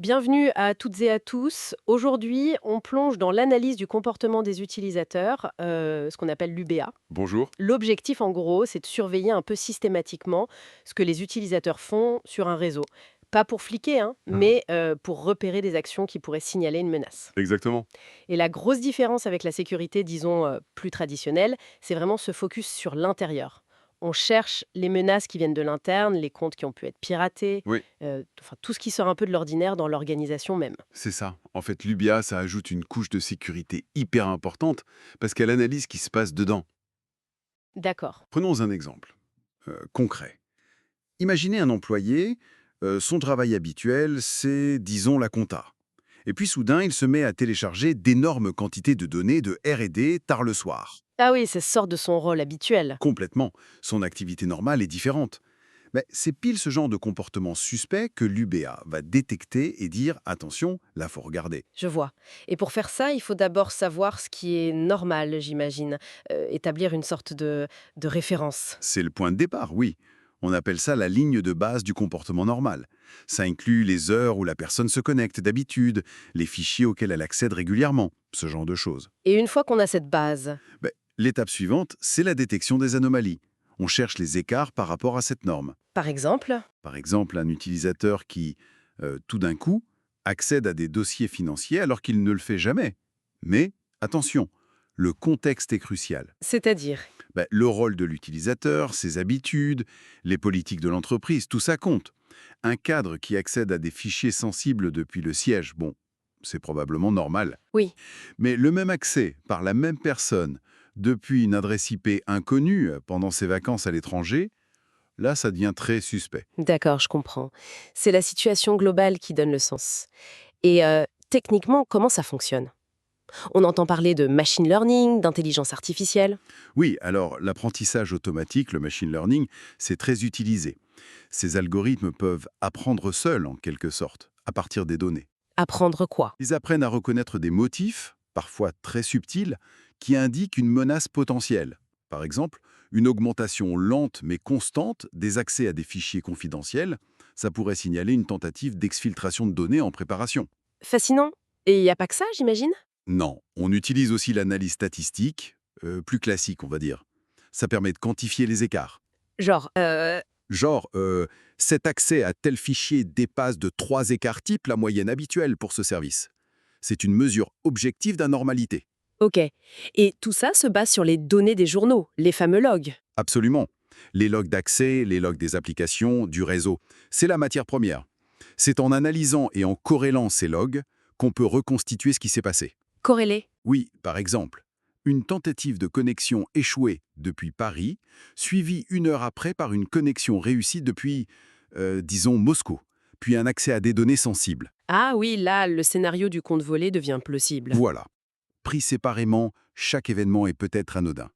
Bienvenue à toutes et à tous. Aujourd'hui, on plonge dans l'analyse du comportement des utilisateurs, ce qu'on appelle l'UBA. Bonjour. L'objectif, en gros, c'est de surveiller un peu systématiquement ce que les utilisateurs font sur un réseau. Pas pour fliquer, hein, Ah, mais pour repérer des actions qui pourraient signaler une menace. exactement. Et la grosse différence avec la sécurité, disons, plus traditionnelle, c'est vraiment ce focus sur l'intérieur. On cherche les menaces qui viennent de l'interne, les comptes qui ont pu être piratés, Oui, enfin tout ce qui sort un peu de l'ordinaire dans l'organisation même. c'est ça. En fait, l'UBA, ça ajoute une couche de sécurité hyper importante parce qu'elle analyse ce qui se passe dedans. D'accord. Prenons un exemple concret. Imaginez un employé, son travail habituel, c'est, disons, la compta. Et puis soudain, il se met à télécharger d'énormes quantités de données de R&D tard le soir. Ah oui, ça sort de son rôle habituel. Complètement. Son activité normale est différente. Mais c'est pile ce genre de comportement suspect que l'UBA va détecter et dire «Attention, là, faut regarder». Je vois. Et pour faire ça, il faut d'abord savoir ce qui est normal, j'imagine. Établir une sorte de référence. C'est le point de départ, oui. On appelle ça la ligne de base du comportement normal. Ça inclut les heures où la personne se connecte d'habitude, les fichiers auxquels elle accède régulièrement, ce genre de choses. Et une fois qu'on a cette base, L'étape suivante, c'est la détection des anomalies. On cherche les écarts par rapport à cette norme. par exemple, Par exemple, un utilisateur qui, tout d'un coup, accède à des dossiers financiers alors qu'il ne le fait jamais. Mais, attention, le contexte est crucial. c'est-à-dire, Le rôle de l'utilisateur, ses habitudes, les politiques de l'entreprise, tout ça compte. Un cadre qui accède à des fichiers sensibles depuis le siège, bon, c'est probablement normal. oui, Mais le même accès par la même personne depuis une adresse IP inconnue pendant ses vacances à l'étranger, là, ça devient très suspect. d'accord, je comprends. C'est la situation globale qui donne le sens. Et techniquement, comment ça fonctionne? On entend parler de machine learning, d'intelligence artificielle. Oui, alors l'apprentissage automatique, le machine learning, c'est très utilisé. Ces algorithmes peuvent apprendre seuls, en quelque sorte, à partir des données. Apprendre quoi? Ils apprennent à reconnaître des motifs, parfois très subtils, qui indiquent une menace potentielle. Par exemple, une augmentation lente mais constante des accès à des fichiers confidentiels, ça pourrait signaler une tentative d'exfiltration de données en préparation. Fascinant. Et il n'y a pas que ça, j'imagine? Non, on utilise aussi l'analyse statistique, plus classique on va dire. Ça permet de quantifier les écarts. Genre, Genre, cet accès à tel fichier dépasse de 3 écarts types la moyenne habituelle pour ce service. C'est une mesure objective d'anormalité. ok. Et tout ça se base sur les données des journaux, les fameux logs. Absolument. Les logs d'accès, les logs des applications, du réseau, c'est la matière première. C'est en analysant et en corrélant ces logs qu'on peut reconstituer ce qui s'est passé. Corrélés. Oui, par exemple, une tentative de connexion échouée depuis Paris, suivie une heure après par une connexion réussie depuis, disons, Moscou, puis un accès à des données sensibles. Ah oui, là, le scénario du compte volé devient plausible. Voilà. Pris séparément, chaque événement est peut-être anodin.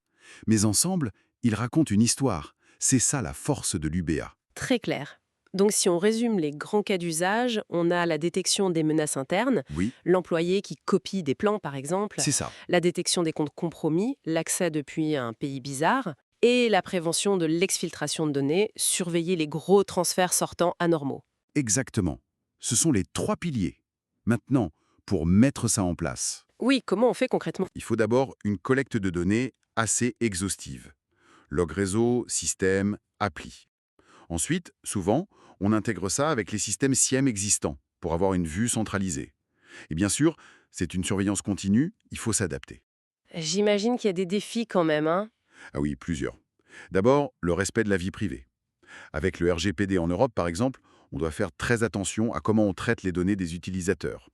Mais ensemble, ils racontent une histoire. C'est ça la force de l'UBA. Très clair. Donc si on résume les grands cas d'usage, on a la détection des menaces internes, Oui, l'employé qui copie des plans par exemple, c'est ça. la détection des comptes compromis, l'accès depuis un pays bizarre, et la prévention de l'exfiltration de données, surveiller les gros transferts sortants anormaux. Exactement. Ce sont les 3 piliers. Maintenant, pour mettre ça en place, Oui, comment on fait concrètement? il faut d'abord une collecte de données assez exhaustive. Log réseau, système, appli. Ensuite, souvent, on intègre ça avec les systèmes SIEM existants pour avoir une vue centralisée. Et bien sûr, c'est une surveillance continue, il faut s'adapter. J'imagine qu'il y a des défis quand même, hein? Ah oui, plusieurs. D'abord, le respect de la vie privée. Avec le RGPD en Europe, par exemple, on doit faire très attention à comment on traite les données des utilisateurs.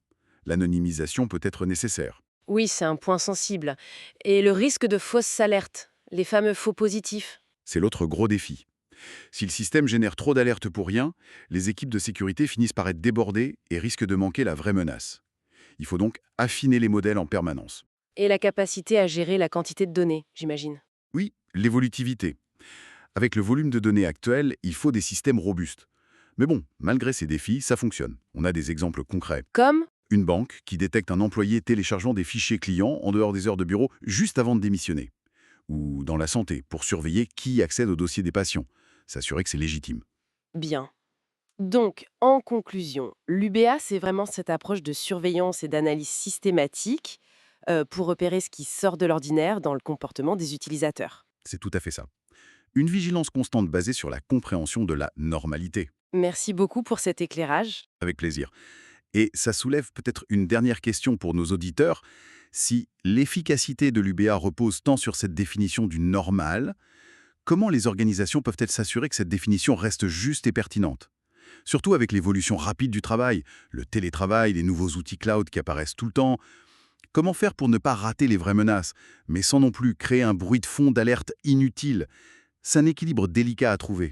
L'anonymisation peut être nécessaire. Oui, c'est un point sensible. Et le risque de fausses alertes, les fameux faux positifs. C'est l'autre gros défi. Si le système génère trop d'alertes pour rien, les équipes de sécurité finissent par être débordées et risquent de manquer la vraie menace. Il faut donc affiner les modèles en permanence. Et la capacité à gérer la quantité de données, j'imagine. Oui, l'évolutivité. Avec le volume de données actuel, il faut des systèmes robustes. Mais bon, malgré ces défis, ça fonctionne. On a des exemples concrets. Comme? Une banque qui détecte un employé téléchargeant des fichiers clients en dehors des heures de bureau juste avant de démissionner. Ou dans la santé, pour surveiller qui accède au dossier des patients. S'assurer que c'est légitime. Bien. Donc, en conclusion, l'UBA, c'est vraiment cette approche de surveillance et d'analyse systématique pour repérer ce qui sort de l'ordinaire dans le comportement des utilisateurs. C'est tout à fait ça. Une vigilance constante basée sur la compréhension de la normalité. Merci beaucoup pour cet éclairage. Avec plaisir. Et ça soulève peut-être une dernière question pour nos auditeurs. Si l'efficacité de l'UBA repose tant sur cette définition du normal, comment les organisations peuvent-elles s'assurer que cette définition reste juste et pertinente? Surtout avec l'évolution rapide du travail, le télétravail, les nouveaux outils cloud qui apparaissent tout le temps. Comment faire pour ne pas rater les vraies menaces, mais sans non plus créer un bruit de fond d'alerte inutile? C'est un équilibre délicat à trouver.